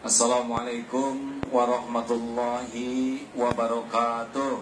Assalamualaikum warahmatullahi wabarakatuh.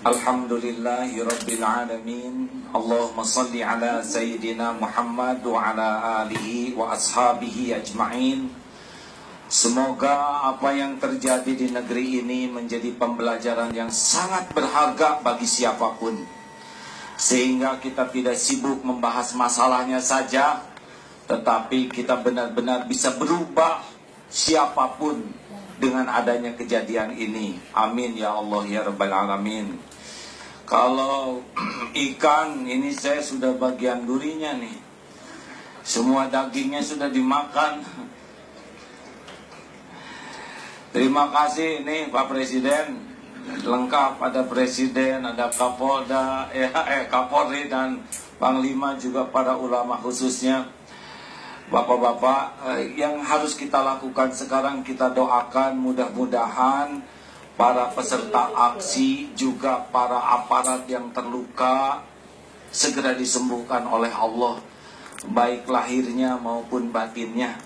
Alhamdulillahi rabbil alamin. Allahumma salli ala sayyidina Muhammad wa ala alihi wa ashabihi ajma'in. Semoga apa yang terjadi di negeri ini menjadi pembelajaran yang sangat berharga bagi siapapun, sehingga kita tidak sibuk membahas masalahnya saja, tetapi kita benar-benar bisa berubah siapapun dengan adanya kejadian ini. Amin ya Allah ya Rabbal Alamin. Kalau ikan ini saya sudah bagian durinya nih, semua dagingnya sudah dimakan. Terima kasih nih Pak Presiden, lengkap, ada Presiden, ada Kapolda, Kapolri dan Panglima, juga para ulama khususnya. Bapak-bapak, yang harus kita lakukan sekarang, kita doakan mudah-mudahan para peserta aksi, juga para aparat yang terluka segera disembuhkan oleh Allah, baik lahirnya maupun batinnya,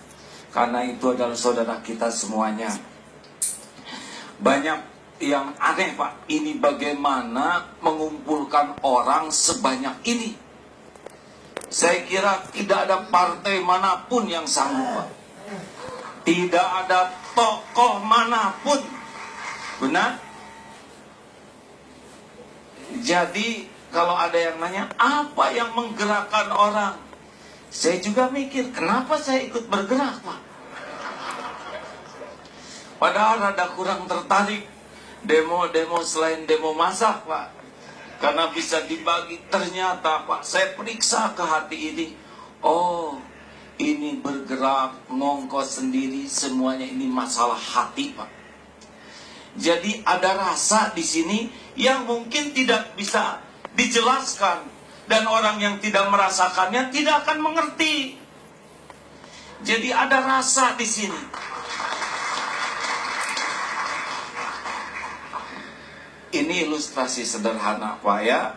karena itu adalah saudara kita semuanya. Banyak yang aneh Pak, ini bagaimana mengumpulkan orang sebanyak ini? Saya kira tidak ada partai manapun yang sanggup Pak. Tidak ada tokoh manapun. Benar? Jadi kalau ada yang nanya, apa yang menggerakkan orang? Saya juga mikir, kenapa saya ikut bergerak Pak? Padahal ada kurang tertarik demo-demo selain demo masak Pak, karena bisa dibagi. Ternyata Pak, saya periksa ke hati ini, oh ini bergerak, ngongkos sendiri, semuanya ini masalah hati Pak. Jadi ada rasa di sini yang mungkin tidak bisa dijelaskan, dan orang yang tidak merasakannya tidak akan mengerti. Jadi ada rasa di sini. Ini ilustrasi sederhana Pak ya.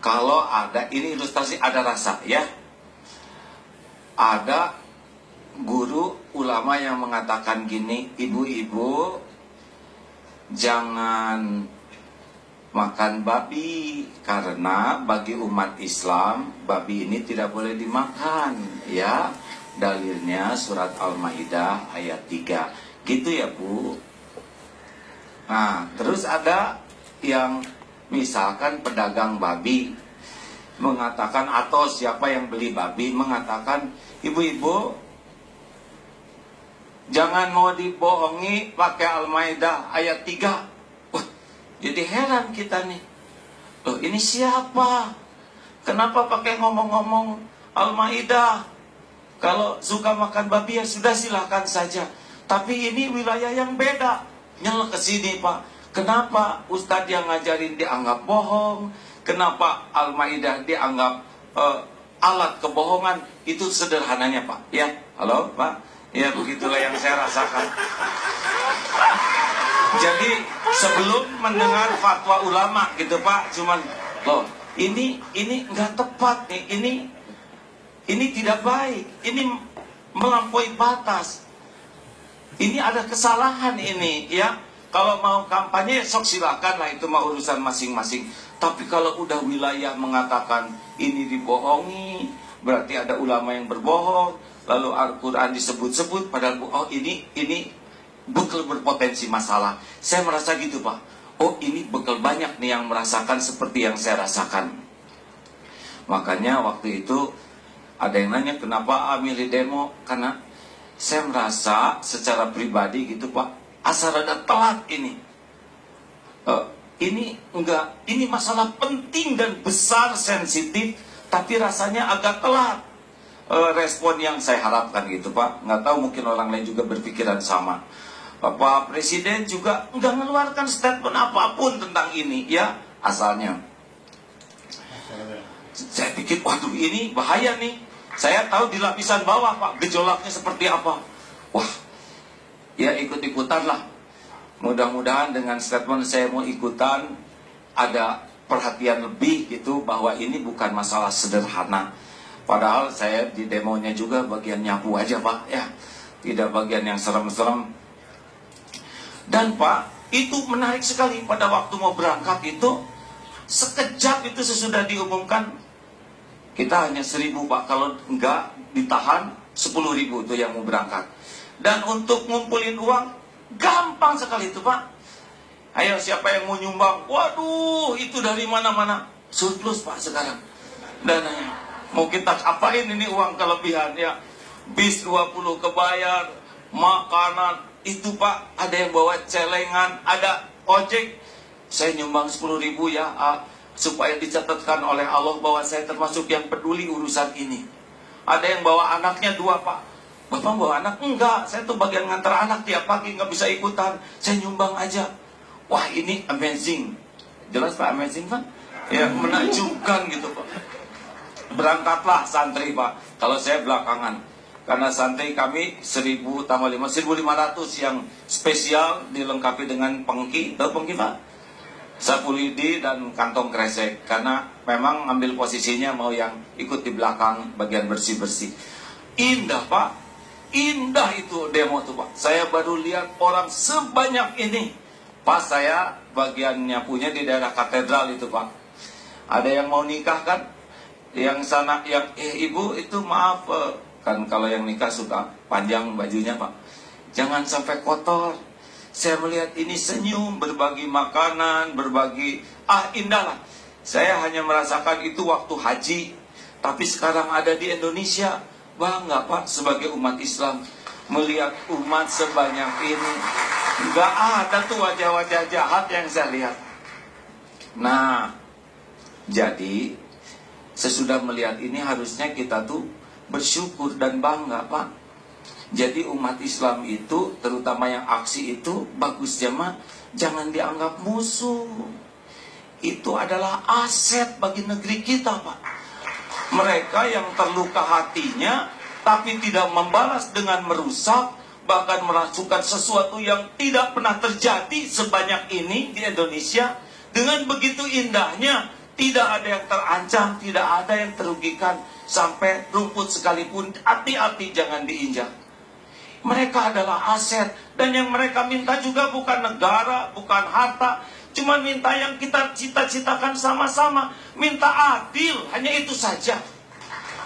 Kalau ada, ini ilustrasi ada rasa ya. Ada guru ulama yang mengatakan gini, ibu-ibu jangan makan babi, karena bagi umat Islam babi ini tidak boleh dimakan ya. Dalilnya surat Al-Maidah ayat 3. Gitu ya Bu. Nah, terus ada yang misalkan pedagang babi mengatakan, atau siapa yang beli babi mengatakan, ibu-ibu jangan mau dibohongi pakai Al-Maidah ayat 3. Wah, jadi heran kita nih. Loh, ini siapa? Kenapa pakai ngomong-ngomong Al-Maidah? Kalau suka makan babi ya sudah, silakan saja. Tapi ini wilayah yang beda. Nyel ke sini Pak. Kenapa Ustadz yang ngajarin dianggap bohong? Kenapa Al-Maidah dianggap alat kebohongan? Itu sederhananya Pak. Ya, halo Pak. Ya, begitulah yang saya rasakan. Jadi sebelum mendengar fatwa ulama gitu Pak, cuman loh, ini nggak tepat nih. Ini tidak baik. Ini melampaui batas. Ini ada kesalahan ini ya. Kalau mau kampanye sok silakan lah, itu mau urusan masing-masing. Tapi kalau udah wilayah mengatakan ini dibohongi, berarti ada ulama yang berbohong, lalu Al-Quran disebut-sebut, padahal oh ini betul berpotensi masalah. Saya merasa gitu Pak. Oh ini bekal banyak nih yang merasakan seperti yang saya rasakan. Makanya waktu itu ada yang nanya, kenapa milih demo? Karena saya merasa secara pribadi gitu Pak, asal ada telat ini. Ini masalah penting dan besar, sensitif, tapi rasanya agak telat respon yang saya harapkan gitu Pak. Nggak tahu, mungkin orang lain juga berpikiran sama. Pak Presiden juga nggak mengeluarkan statement apapun tentang ini ya, asalnya. Saya pikir, waduh ini bahaya nih. Saya tahu di lapisan bawah Pak, gejolaknya seperti apa. Wah, ya ikut-ikutan lah. Mudah-mudahan dengan statement saya mau ikutan, ada perhatian lebih gitu, bahwa ini bukan masalah sederhana. Padahal saya di demonya juga bagian nyapu aja Pak, ya, tidak bagian yang serem-serem. Dan Pak, itu menarik sekali pada waktu mau berangkat itu, sekejap itu sesudah diumumkan, kita hanya 1.000 Pak, kalau enggak ditahan 10.000 itu yang mau berangkat. Dan untuk ngumpulin uang, gampang sekali itu Pak. Ayo siapa yang mau nyumbang? Waduh, itu dari mana-mana. Surplus Pak sekarang dananya. Mau kita apain ini uang kelebihan ya? Bis 20 kebayar, makanan itu Pak, ada yang bawa celengan, ada ojek. Saya nyumbang 10.000 ya, supaya dicatatkan oleh Allah bahwa saya termasuk yang peduli urusan ini. Ada yang bawa anaknya 2 Pak. Bapak bawa anak? Enggak, saya tuh bagian ngantar anak tiap pagi, nggak bisa ikutan. Saya nyumbang aja. Wah ini amazing. Jelas Pak, amazing Pak? Ya menakjubkan gitu Pak. Berangkatlah santri Pak. Kalau saya belakangan, karena santri kami 1.000 tambah 5, 1.500 yang spesial dilengkapi dengan pengki. Tahu pengki Pak? Sapu lidi dan kantong kresek. Karena memang ambil posisinya mau yang ikut di belakang bagian bersih-bersih. Indah Pak. Indah itu demo tuh Pak. Saya baru lihat orang sebanyak ini. Pas saya bagian nyapunya di daerah katedral itu Pak. Ada yang mau nikah kan? Yang sana, yang ibu itu maaf kan kalau yang nikah suka panjang bajunya Pak. Jangan sampai kotor. Saya melihat ini senyum, berbagi makanan, berbagi, indah lah. Saya hanya merasakan itu waktu haji. Tapi sekarang ada di Indonesia. Bangga Pak sebagai umat Islam. Melihat umat sebanyak ini. Gak ada tuh wajah-wajah jahat yang saya lihat. Nah, jadi sesudah melihat ini harusnya kita tuh bersyukur dan bangga Pak. Jadi umat Islam itu, terutama yang aksi itu, bagusnya mah jangan dianggap musuh. Itu adalah aset bagi negeri kita Pak. Mereka yang terluka hatinya tapi tidak membalas dengan merusak, bahkan melakukan sesuatu yang tidak pernah terjadi sebanyak ini di Indonesia. Dengan begitu indahnya, tidak ada yang terancam, tidak ada yang terugikan. Sampai rumput sekalipun, hati-hati jangan diinjak. Mereka adalah aset. Dan yang mereka minta juga bukan negara, bukan harta. Cuma minta yang kita cita-citakan sama-sama. Minta adil, hanya itu saja.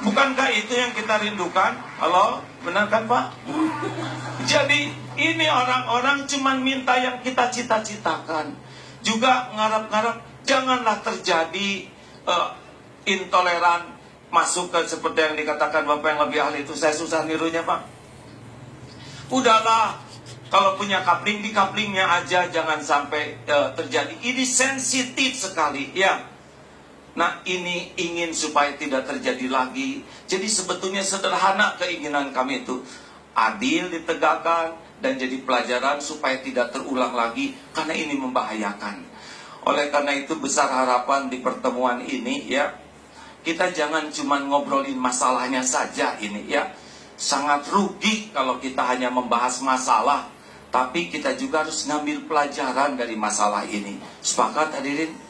Bukankah itu yang kita rindukan? Halo, benar kan Pak? Jadi ini orang-orang cuma minta yang kita cita-citakan. Juga ngarap-ngarap janganlah terjadi intoleran, masuk ke seperti yang dikatakan Bapak yang lebih ahli itu. Saya susah nirunya Pak. Udahlah, kalau punya kapling, di kaplingnya aja, jangan sampai terjadi. Ini sensitif sekali ya. Nah ini ingin supaya tidak terjadi lagi. Jadi sebetulnya sederhana keinginan kami itu. Adil ditegakkan dan jadi pelajaran supaya tidak terulang lagi. Karena ini membahayakan. Oleh karena itu besar harapan di pertemuan ini ya. Kita jangan cuma ngobrolin masalahnya saja ini ya. Sangat rugi kalau kita hanya membahas masalah. Tapi kita juga harus ngambil pelajaran dari masalah ini. Sepakat hadirin?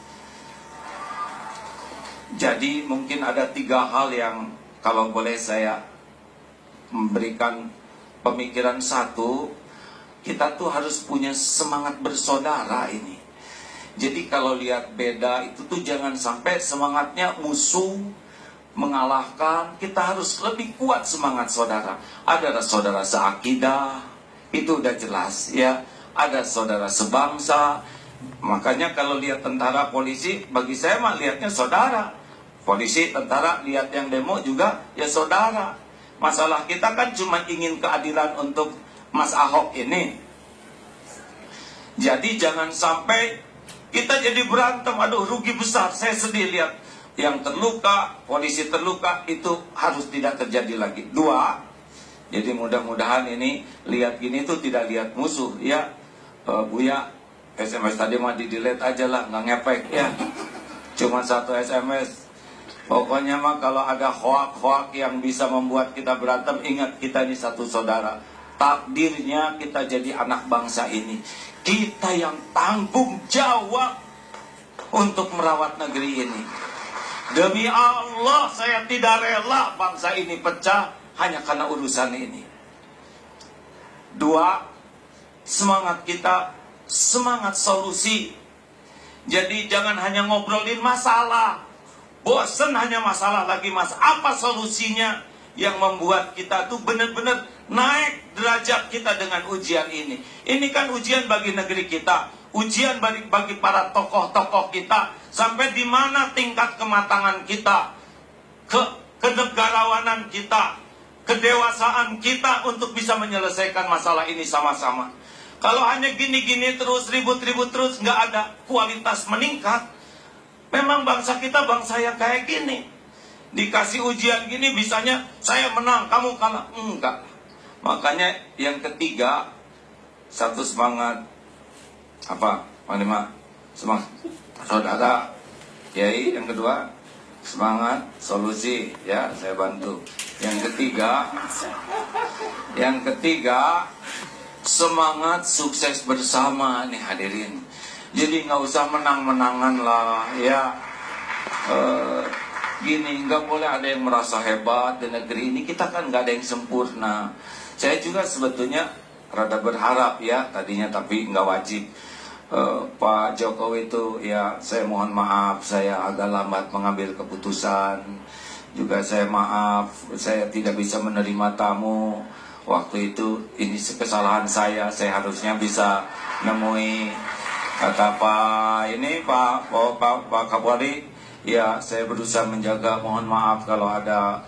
Jadi mungkin ada 3 hal yang kalau boleh saya memberikan pemikiran. 1, kita tuh harus punya semangat bersaudara ini. Jadi kalau lihat beda itu tuh jangan sampai semangatnya musuh, mengalahkan. Kita harus lebih kuat semangat saudara. Ada saudara seakidah, itu udah jelas ya. Ada saudara sebangsa. Makanya kalau lihat tentara polisi, bagi saya mah lihatnya saudara. Polisi, tentara, lihat yang demo juga ya saudara. Masalah kita kan cuma ingin keadilan untuk Mas Ahok ini. Jadi jangan sampai kita jadi berantem, aduh rugi besar. Saya sedih lihat yang terluka, polisi terluka, itu harus tidak terjadi lagi. 2, jadi mudah-mudahan ini lihat gini tuh tidak lihat musuh ya. Buya, SMS tadi mah di-delete aja lah, nggak ngepek ya. Cuma 1 SMS. Pokoknya mah kalau ada hoak-hoak yang bisa membuat kita berantem, ingat kita ini satu saudara. Takdirnya kita jadi anak bangsa ini. Kita yang tanggung jawab untuk merawat negeri ini. Demi Allah saya tidak rela bangsa ini pecah hanya karena urusan ini. Dua, semangat kita, semangat solusi. Jadi jangan hanya ngobrolin masalah, bosen hanya masalah lagi mas. Apa solusinya yang membuat kita tuh benar-benar naik derajat kita dengan ujian ini? Ini kan ujian bagi negeri kita, ujian bagi para tokoh-tokoh kita. Sampai di mana tingkat kematangan kita, kenegarawanan kita, kedewasaan kita untuk bisa menyelesaikan masalah ini sama-sama. Kalau hanya gini-gini terus, ribut-ribut terus, nggak ada kualitas meningkat. Memang bangsa kita bangsa yang kayak gini. Dikasih ujian gini, bisanya saya menang, kamu kalah. Enggak. Makanya yang ketiga, satu semangat. Apa? Panglima? Semangat. Saudara. Kiai, yang kedua, semangat, solusi. Ya, saya bantu. Yang ketiga, semangat sukses bersama nih hadirin. Jadi nggak usah menang-menangan lah ya. Gini, nggak boleh ada yang merasa hebat di negeri ini. Kita kan nggak ada yang sempurna. Saya juga sebetulnya rada berharap ya tadinya, tapi nggak wajib. Pak Jokowi itu ya, saya mohon maaf saya agak lambat mengambil keputusan. Juga saya maaf saya tidak bisa menerima tamu waktu itu. Ini kesalahan saya harusnya bisa nemui kata Pak Kapolri. Ya, saya berusaha menjaga, mohon maaf kalau ada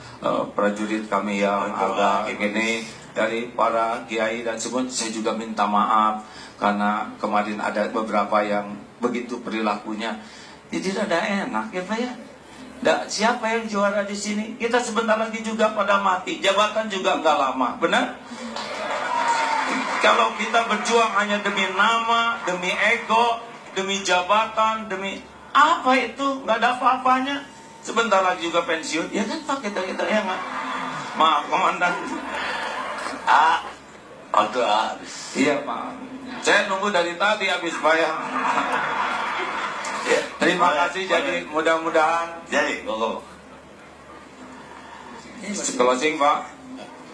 prajurit kami yang agak gini. Dari para kiai dan semua saya juga minta maaf karena kemarin ada beberapa yang begitu perilakunya. Tidak ada enak ya Pak ya. Siapa yang juara di sini? Kita sebentar lagi juga pada mati. Jabatan juga nggak lama, benar? Kalau kita berjuang hanya demi nama, demi ego, demi jabatan, demi apa itu, nggak ada apa-apanya. Sebentar lagi juga pensiun, ya kan Pak, kita ya nggak? Maaf Komandan. Habis. Iya Pak. Saya nunggu dari tadi habis Pak ya. Terima kasih. Jadi mudah-mudahan. Jadi, closing Pak.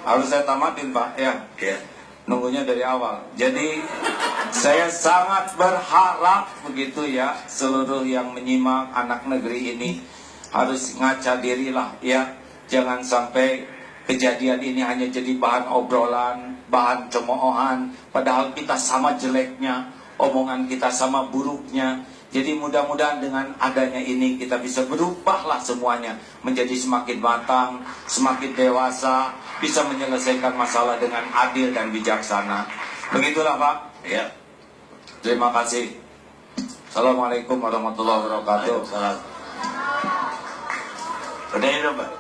Harus saya tamatin Pak ya. ya. Nunggunya dari awal. Jadi saya sangat berharap begitu ya, seluruh yang menyimak anak negeri ini harus ngaca dirilah ya. Jangan sampai kejadian ini hanya jadi bahan obrolan, bahan cemoohan, padahal kita sama jeleknya, omongan kita sama buruknya. Jadi mudah-mudahan dengan adanya ini kita bisa berubahlah semuanya menjadi semakin matang, semakin dewasa, bisa menyelesaikan masalah dengan adil dan bijaksana. Begitulah Pak. Ya. Terima kasih. Assalamualaikum warahmatullahi wabarakatuh. Udah ini Pak.